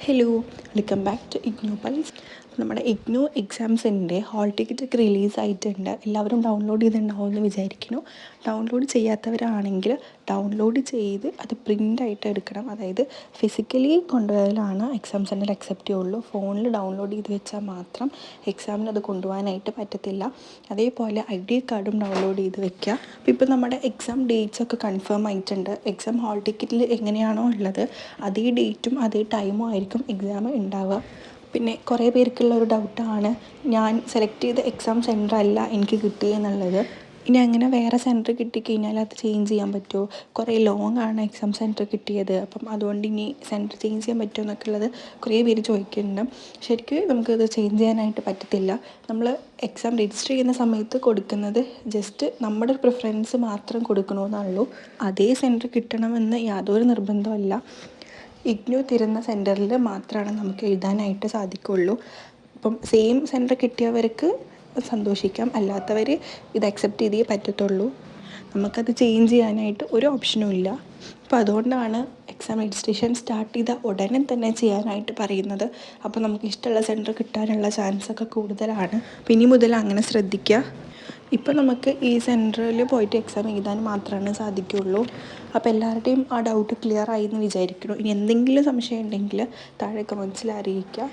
Hello, welcome back to IGNOU Pulse. നമ്മുടെ ഇഗ്നോ എക്സാംസിൻ്റെ hall ticket ഒക്കെ റിലീസ് ആയിട്ടുണ്ട്. എല്ലാവരും ഡൗൺലോഡ് ചെയ്തിട്ടുണ്ടാവുമെന്ന് വിചാരിക്കുന്നു. ഡൗൺലോഡ് ചെയ്യാത്തവരാണെങ്കിൽ ഡൗൺലോഡ് ചെയ്ത് അത് പ്രിൻ്റായിട്ട് എടുക്കണം. അതായത് ഫിസിക്കലി കൊണ്ടുപോയാലാണ് എക്സാം സെൻറ്ററിൽ അക്സെപ്റ്റ് ചെയ്യുള്ളൂ. ഫോണിൽ ഡൗൺലോഡ് ചെയ്ത് വെച്ചാൽ മാത്രം എക്സാമിന് അത് കൊണ്ടുപോകാനായിട്ട് പറ്റത്തില്ല. അതേപോലെ ID കാർഡും ഡൗൺലോഡ് ചെയ്ത് വെക്കുക. അപ്പോൾ ഇപ്പോൾ നമ്മുടെ എക്സാം ഡേറ്റ്സ് ഒക്കെ കൺഫേം ആയിട്ടുണ്ട്. എക്സാം ഹാൾ ടിക്കറ്റിൽ എങ്ങനെയാണോ ഉള്ളത് അതേ ഡേറ്റും അതേ ടൈമും ആയിരിക്കും എക്സാം ഉണ്ടാവുക. പിന്നെ കുറേ പേർക്കുള്ള ഒരു ഡൗട്ടാണ്, ഞാൻ സെലക്ട് ചെയ്ത എക്സാം സെൻറ്റർ അല്ല എനിക്ക് കിട്ടിയെന്നുള്ളത്. ഇനി അങ്ങനെ വേറെ സെൻറ്റർ കിട്ടിക്കഴിഞ്ഞാൽ അത് ചേഞ്ച് ചെയ്യാൻ പറ്റുമോ? കുറേ ലോങ് ആണ് എക്സാം സെൻറ്റർ കിട്ടിയത്, അപ്പം അതുകൊണ്ട് ഇനി സെൻറ്റർ ചേഞ്ച് ചെയ്യാൻ പറ്റുമോ എന്നൊക്കെ ഉള്ളത് കുറേ പേര് ചോദിക്കുന്നുണ്ട്. ശരിക്കും നമുക്കത് ചേഞ്ച് ചെയ്യാനായിട്ട് പറ്റത്തില്ല. നമ്മൾ എക്സാം രജിസ്റ്റർ ചെയ്യുന്ന സമയത്ത് കൊടുക്കുന്നത് ജസ്റ്റ് നമ്മുടെ പ്രിഫറൻസ് മാത്രം കൊടുക്കണമെന്നുള്ളൂ. അതേ സെൻറ്റർ കിട്ടണമെന്ന് യാതൊരു നിർബന്ധമല്ല. ഇഗ്നോ തരുന്ന സെൻറ്ററിൽ മാത്രമാണ് നമുക്ക് എഴുതാനായിട്ട് സാധിക്കുള്ളൂ. അപ്പം സെയിം സെൻറ്റർ കിട്ടിയവർക്ക് സന്തോഷിക്കാം, അല്ലാത്തവർ ഇത് അക്സെപ്റ്റ് ചെയ്തേ പറ്റത്തുള്ളൂ. നമുക്കത് ചേഞ്ച് ചെയ്യാനായിട്ട് ഒരു ഓപ്ഷനും ഇല്ല. അപ്പോൾ അതുകൊണ്ടാണ് എക്സാം രജിസ്ട്രേഷൻ സ്റ്റാർട്ട് ചെയ്ത ഉടനെ തന്നെ ചെയ്യാനായിട്ട് പറയുന്നത്. അപ്പോൾ നമുക്ക് ഇഷ്ടമുള്ള സെൻറ്റർ കിട്ടാനുള്ള ചാൻസൊക്കെ കൂടുതലാണ്. അപ്പോൾ ഇനി മുതൽ അങ്ങനെ ശ്രദ്ധിക്കുക. ഇപ്പോൾ നമുക്ക് ഈ സെൻറ്ററിൽ പോയിട്ട് എക്സാം എഴുതാൻ മാത്രമാണ് സാധിക്കുകയുള്ളൂ. അപ്പോൾ എല്ലാവരുടെയും ആ ഡൗട്ട് ക്ലിയർ ആയി എന്ന് വിചാരിക്കുന്നു. ഇനി എന്തെങ്കിലും സംശയം ഉണ്ടെങ്കിൽ താഴെ കമൻസിൽ അറിയിക്കുക.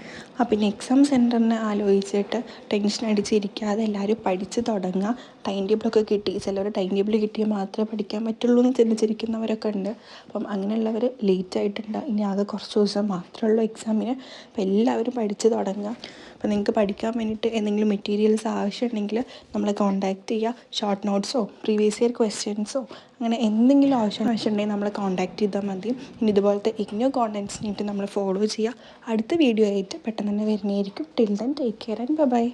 പിന്നെ എക്സാം സെൻറ്ററിനെ ആലോചിച്ചിട്ട് ടെൻഷൻ അടിച്ചിരിക്കാതെ എല്ലാവരും പഠിച്ച് തുടങ്ങുക. ടൈം ടേബിളൊക്കെ കിട്ടി, ചിലർ ടൈം ടേബിൾ കിട്ടിയാൽ മാത്രമേ പഠിക്കാൻ പറ്റുള്ളൂ എന്ന് ചിന്തിച്ചിരിക്കുന്നവരൊക്കെ ഉണ്ട്. അപ്പം അങ്ങനെയുള്ളവർ ലേറ്റ് ആയിട്ടുണ്ട്. ഇനി ആകെ കുറച്ച് ദിവസം മാത്രമേ ഉള്ളൂ എക്സാമിന്. അപ്പോൾ എല്ലാവരും പഠിച്ച് തുടങ്ങുക. അപ്പോൾ നിങ്ങൾക്ക് പഠിക്കാൻ വേണ്ടിയിട്ട് എന്തെങ്കിലും മെറ്റീരിയൽസ് ആവശ്യമുണ്ടെങ്കിൽ നമ്മളെ കോൺടാക്റ്റ് ചെയ്യുക. ഷോർട്ട് നോട്ട്സോ പ്രീവിയസ് ഇയർ ക്വസ്റ്റ്യൻസോ അങ്ങനെ എന്തെങ്കിലും ആവശ്യമുണ്ടെങ്കിൽ നമ്മളെ കോൺടാക്റ്റ് ചെയ്താൽ മതി. ഇനി ഇതുപോലത്തെ ഇഗ്നോ കോണ്ടൻറ്റ്സിനായിട്ട് നമ്മൾ ഫോളോ ചെയ്യുക. അടുത്ത വീഡിയോ ആയിട്ട് പെട്ടെന്ന് തന്നെ വരുന്നതായിരിക്കും. Till then take care and by.